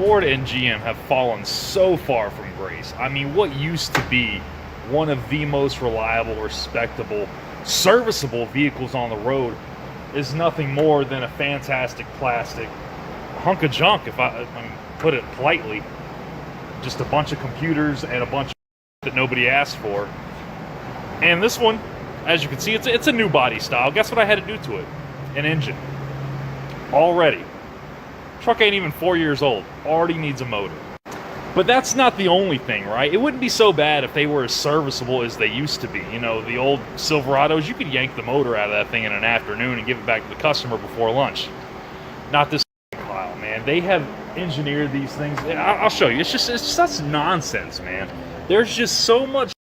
Ford and GM have fallen so far from grace. I mean, what used to be one of the most reliable, respectable, serviceable vehicles on the road is nothing more than a fantastic plastic hunk of junk, if I put it politely. Just a bunch of computers and a bunch of that nobody asked for. And this one, as you can see, it's a new body style. Guess what I had to do to it? An engine. Already. Truck ain't even 4 years old. Already needs a motor. But that's not the only thing, right? It wouldn't be so bad if they were as serviceable as they used to be. You know, the old Silverados, you could yank the motor out of that thing in an afternoon and give it back to the customer before lunch. Not this Kyle, man. They have engineered these things. I'll show you. It's just such nonsense, man. There's just so much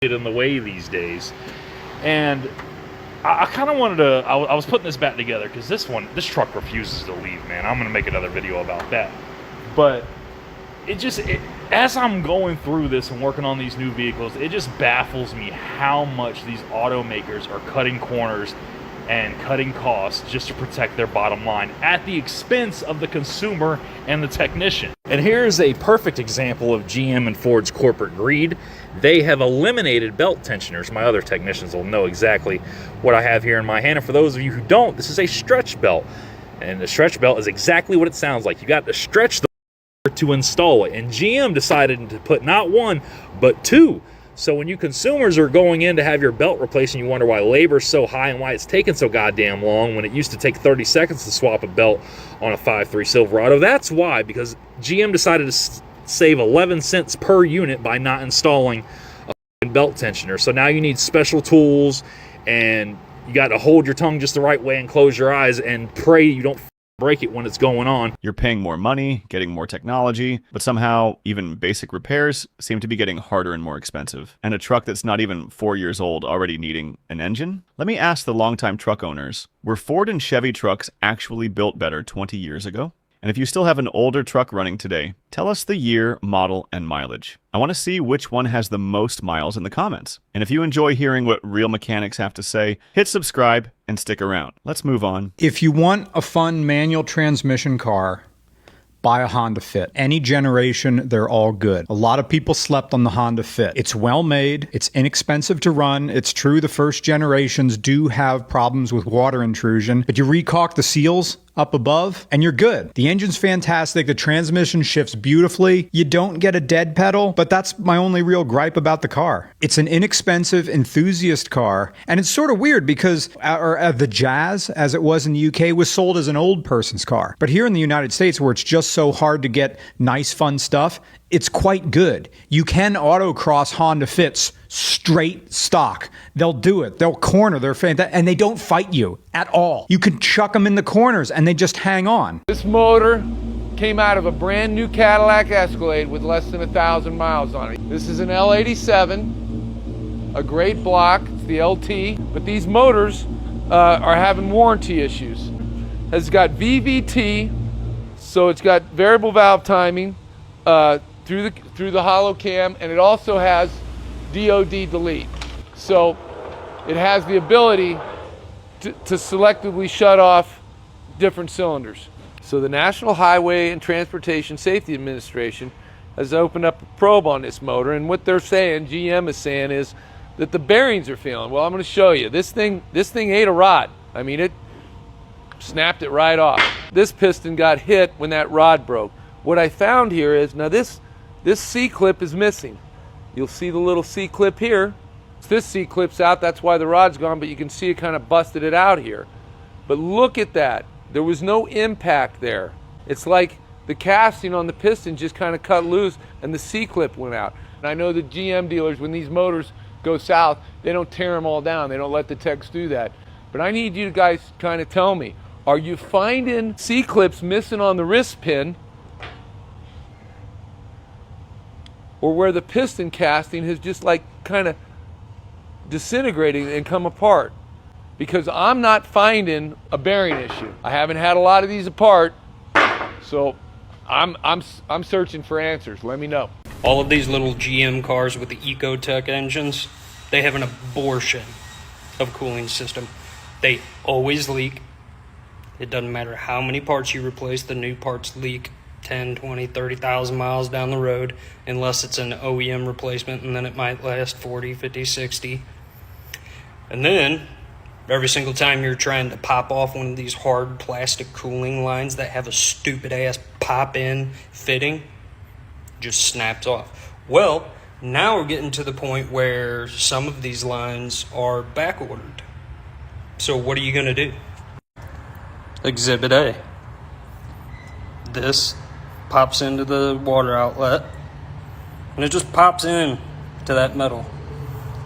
in the way these days. And I kind of wanted to, I was putting this back together because this truck refuses to leave, man. I'm going to make another video about that. But as I'm going through this and working on these new vehicles, it just baffles me how much these automakers are cutting corners and cutting costs just to protect their bottom line at the expense of the consumer and the technician. And here's a perfect example of GM and Ford's corporate greed. They have eliminated belt tensioners. My other technicians will know exactly what I have here in my hand. And for those of you who don't, this is a stretch belt. And the stretch belt is exactly what it sounds like. You got to stretch the to install it. And GM decided to put not one, but two. So when you consumers are going in to have your belt replaced and you wonder why labor's so high and why it's taking so goddamn long when it used to take 30 seconds to swap a belt on a 5.3 Silverado, that's why, because GM decided to save 11 cents per unit by not installing a belt tensioner. So now you need special tools and you got to hold your tongue just the right way and close your eyes and pray you don't break it when it's going on. You're paying more money, getting more technology, but somehow even basic repairs seem to be getting harder and more expensive. And a truck that's not even 4 years old already needing an engine? Let me ask the longtime truck owners, were Ford and Chevy trucks actually built better 20 years ago? And if you still have an older truck running today, tell us the year, model, and mileage. I want to see which one has the most miles in the comments. And if you enjoy hearing what real mechanics have to say, hit subscribe and stick around. Let's move on. If you want a fun manual transmission car, buy a Honda Fit. Any generation, they're all good. A lot of people slept on the Honda Fit. It's well made, it's inexpensive to run. It's true the first generations do have problems with water intrusion, but you recaulk the seals up above and you're good. The engine's fantastic, the transmission shifts beautifully. You don't get a dead pedal, but that's my only real gripe about the car. It's an inexpensive enthusiast car, and it's sort of weird because the Jazz, as it was in the UK, was sold as an old person's car. But here in the United States, where it's just so hard to get nice, fun stuff, it's quite good. You can autocross Honda Fits straight stock. They'll do it. They'll corner. They're fantastic, and they don't fight you at all. You can chuck them in the corners, and they just hang on. This motor came out of a brand new Cadillac Escalade with less than 1,000 miles on it. This is an L87, a great block. It's the LT, but these motors are having warranty issues. It's got VVT, so it's got variable valve timing through the hollow cam, and it also has DOD delete. So it has the ability to selectively shut off different cylinders. So the National Highway and Transportation Safety Administration has opened up a probe on this motor, and what they're saying, GM is saying, is that the bearings are failing. Well, I'm going to show you. This thing ate a rod. I mean, it snapped it right off. This piston got hit when that rod broke. What I found here is, now this C-clip is missing. You'll see the little C-clip here. This C-clip's out, that's why the rod's gone, but you can see it kind of busted it out here. But look at that. There was no impact there. It's like the casting on the piston just kind of cut loose and the C-clip went out. And I know the GM dealers, when these motors go south, they don't tear them all down. They don't let the techs do that. But I need you guys to kind of tell me, are you finding C-clips missing on the wrist pin, or where the piston casting has just like kind of disintegrated and come apart? Because I'm not finding a bearing issue. I haven't had a lot of these apart, so I'm searching for answers. Let me know. All of these little GM cars with the Ecotec engines, they have an abortion of cooling system. They always leak. It doesn't matter how many parts you replace, the new parts leak 10, 20, 30,000 miles down the road, unless it's an OEM replacement, and then it might last 40, 50, 60. And then, every single time you're trying to pop off one of these hard plastic cooling lines that have a stupid-ass pop-in fitting, just snaps off. Well, now we're getting to the point where some of these lines are back-ordered. So what are you going to do? Exhibit A. This pops into the water outlet, and it just pops in to that metal.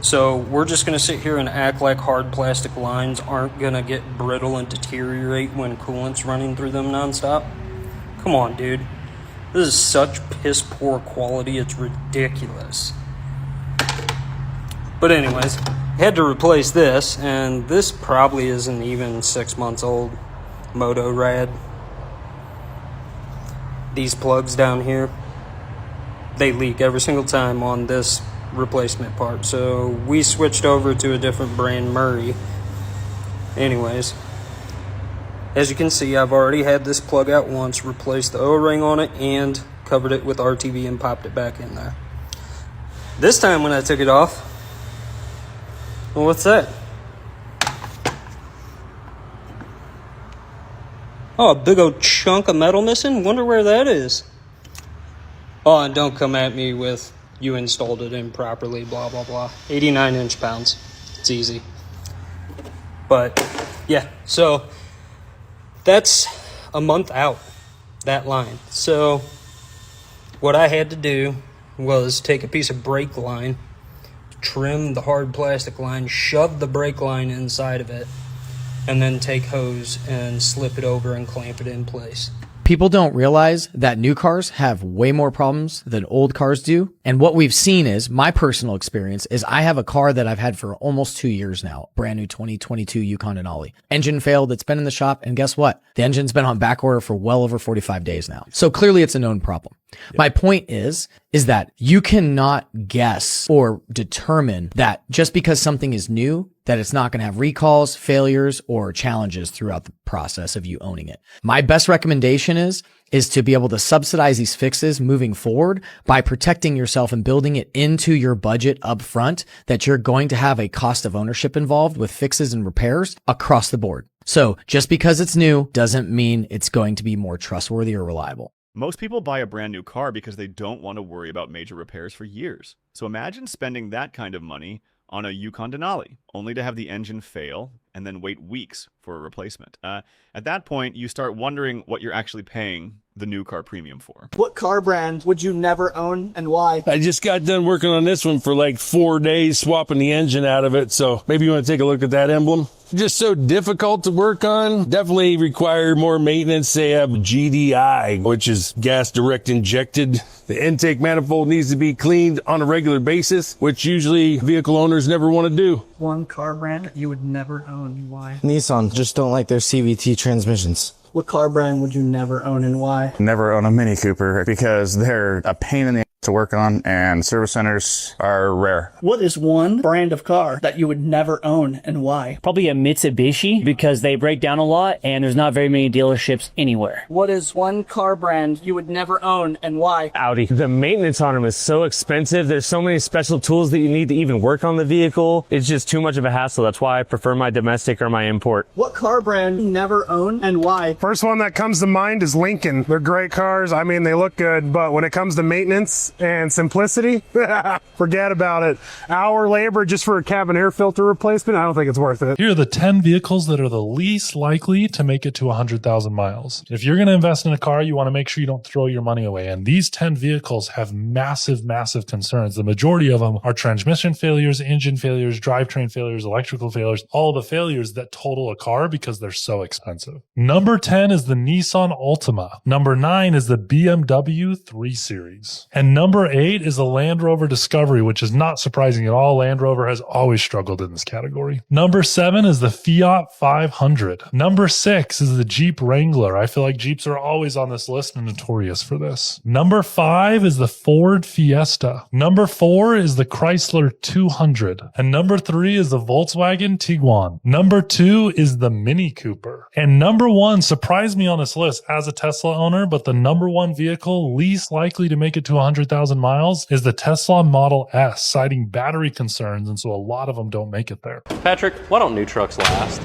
So we're just going to sit here and act like hard plastic lines aren't going to get brittle and deteriorate when coolant's running through them nonstop? Come on, dude. This is such piss poor quality, it's ridiculous. But anyways, had to replace this, and this probably isn't even 6 months old. Moto Rad. These plugs down here, they leak every single time on this replacement part, so we switched over to a different brand, Murray. Anyways, as you can see, I've already had this plug out once, replaced the O-ring on it, and covered it with RTV and popped it back in there. This time when I took it off, well, what's that? Oh, a big old chunk of metal missing? Wonder where that is. Oh, and don't come at me with you installed it improperly, blah, blah, blah. 89 inch-pounds. It's easy. But, yeah, so that's a month out, that line. So what I had to do was take a piece of brake line, trim the hard plastic line, shove the brake line inside of it, and then take hose and slip it over and clamp it in place. People don't realize that new cars have way more problems than old cars do. And what we've seen is, my personal experience is, I have a car that I've had for almost 2 years now. Brand new 2022 Yukon Denali. Engine failed. It's been in the shop. And guess what? The engine's been on back order for well over 45 days now. So clearly it's a known problem. My point is that you cannot guess or determine that just because something is new, that it's not going to have recalls, failures, or challenges throughout the process of you owning it. My best recommendation is to be able to subsidize these fixes moving forward by protecting yourself and building it into your budget up front, that you're going to have a cost of ownership involved with fixes and repairs across the board. So just because it's new doesn't mean it's going to be more trustworthy or reliable. Most people buy a brand new car because they don't want to worry about major repairs for years. So imagine spending that kind of money on a Yukon Denali, only to have the engine fail and then wait weeks for a replacement. At that point, you start wondering what you're actually paying the new car premium for. What car brand would you never own and why? I just got done working on this one for like 4 days, swapping the engine out of it. So maybe you want to take a look at that emblem. Just so difficult to work on. Definitely require more maintenance. They have GDI, which is gas direct injected. The intake manifold needs to be cleaned on a regular basis, which usually vehicle owners never want to do. One car brand that you would never own and why? Nissan, just don't like their CVT transmissions. What car brand would you never own and why? Never own a Mini Cooper because they're a pain in the ass to work on and service centers are rare. What is one brand of car that you would never own and why? Probably a Mitsubishi because they break down a lot and there's not very many dealerships anywhere. What is one car brand you would never own and why? Audi. The maintenance on them is so expensive. There's so many special tools that you need to even work on the vehicle. It's just too much of a hassle. That's why I prefer my domestic or my import. What car brand you never own and why? First one that comes to mind is Lincoln. They're great cars. I mean, they look good, but when it comes to maintenance and simplicity, forget about it. Hour labor just for a cabin air filter replacement, I don't think it's worth it. Here are the 10 vehicles that are the least likely to make it to 100,000 miles. If you're going to invest in a car, you want to make sure you don't throw your money away. And these 10 vehicles have massive, massive concerns. The majority of them are transmission failures, engine failures, drivetrain failures, electrical failures, all the failures that total a car because they're so expensive. Number 10 is the Nissan Altima. Number 9 is the BMW 3 Series. And Number 8 is the Land Rover Discovery, which is not surprising at all. Land Rover has always struggled in this category. Number 7 is the Fiat 500. Number 6 is the Jeep Wrangler. I feel like Jeeps are always on this list and notorious for this. Number 5 is the Ford Fiesta. Number 4 is the Chrysler 200. And number 3 is the Volkswagen Tiguan. Number 2 is the Mini Cooper. And number 1 surprised me on this list as a Tesla owner, but the number 1 vehicle least likely to make it to 100,000 miles is the Tesla Model S, citing battery concerns, and so a lot of them don't make it there. Patrick, why don't new trucks last?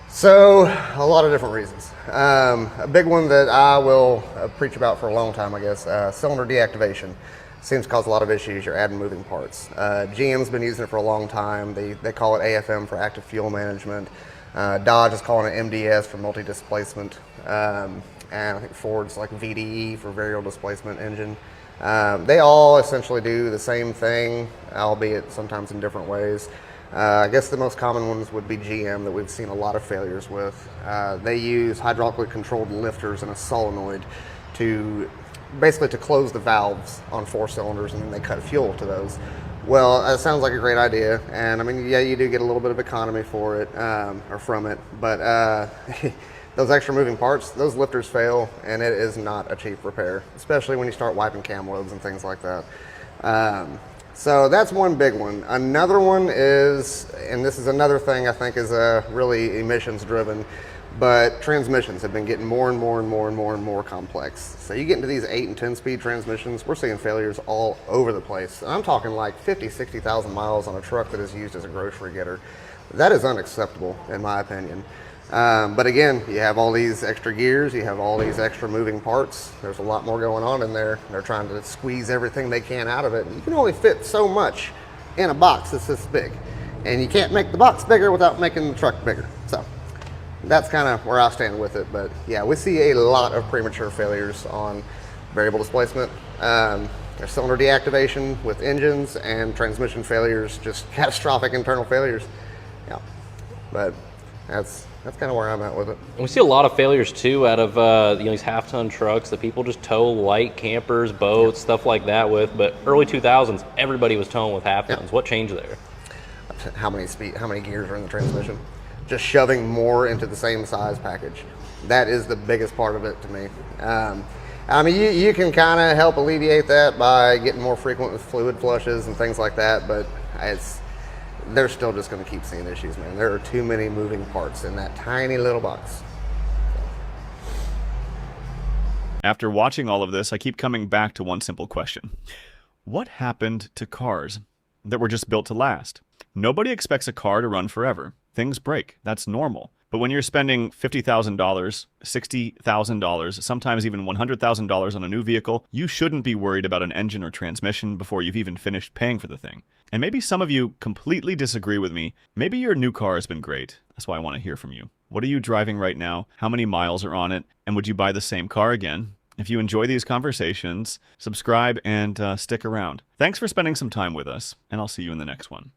So, a lot of different reasons. A big one that I will preach about for a long time, I guess, cylinder deactivation. Seems to cause a lot of issues. You're adding moving parts. GM's been using it for a long time. They call it AFM for active fuel management. Dodge is calling it MDS for multi-displacement. And I think Ford's like VDE for variable displacement engine. They all essentially do the same thing, albeit sometimes in different ways. I guess the most common ones would be GM that we've seen a lot of failures with. They use hydraulically controlled lifters and a solenoid to basically to close the valves on 4 cylinders, and then they cut fuel to those. Well, that sounds like a great idea, and I mean, yeah, you do get a little bit of economy for it, or from it, but those extra moving parts, those lifters fail, and it is not a cheap repair, especially when you start wiping cam loads and things like that. So that's one big one. Another one is, and this is another thing I think is really emissions driven, but transmissions have been getting more and more complex. So you get into these 8 and 10 speed transmissions, we're seeing failures all over the place. And I'm talking like 50, 60,000 miles on a truck that is used as a grocery getter. That is unacceptable in my opinion. But again, you have all these extra gears, you have all these extra moving parts. There's a lot more going on in there. They're trying to squeeze everything they can out of it. You can only fit so much in a box that's this big. And you can't make the box bigger without making the truck bigger. So that's kind of where I stand with it. But yeah, we see a lot of premature failures on variable displacement. There's cylinder deactivation with engines and transmission failures, just catastrophic internal failures. Yeah, but that's kind of where I'm at with it. And we see a lot of failures too out of these half-ton trucks that people just tow light campers, boats, stuff like that with. But early 2000s, everybody was towing with half-tons. What changed there? How many gears are in the transmission? Just shoving more into the same size package. That is the biggest part of it to me. I mean, you can kind of help alleviate that by getting more frequent with fluid flushes and things like that, but they're still just going to keep seeing issues, man. There are too many moving parts in that tiny little box. After watching all of this, I keep coming back to one simple question. What happened to cars that were just built to last? Nobody expects a car to run forever. Things break. That's normal. But when you're spending $50,000, $60,000, sometimes even $100,000 on a new vehicle, you shouldn't be worried about an engine or transmission before you've even finished paying for the thing. And maybe some of you completely disagree with me. Maybe your new car has been great. That's why I want to hear from you. What are you driving right now? How many miles are on it? And would you buy the same car again? If you enjoy these conversations, subscribe and stick around. Thanks for spending some time with us, and I'll see you in the next one.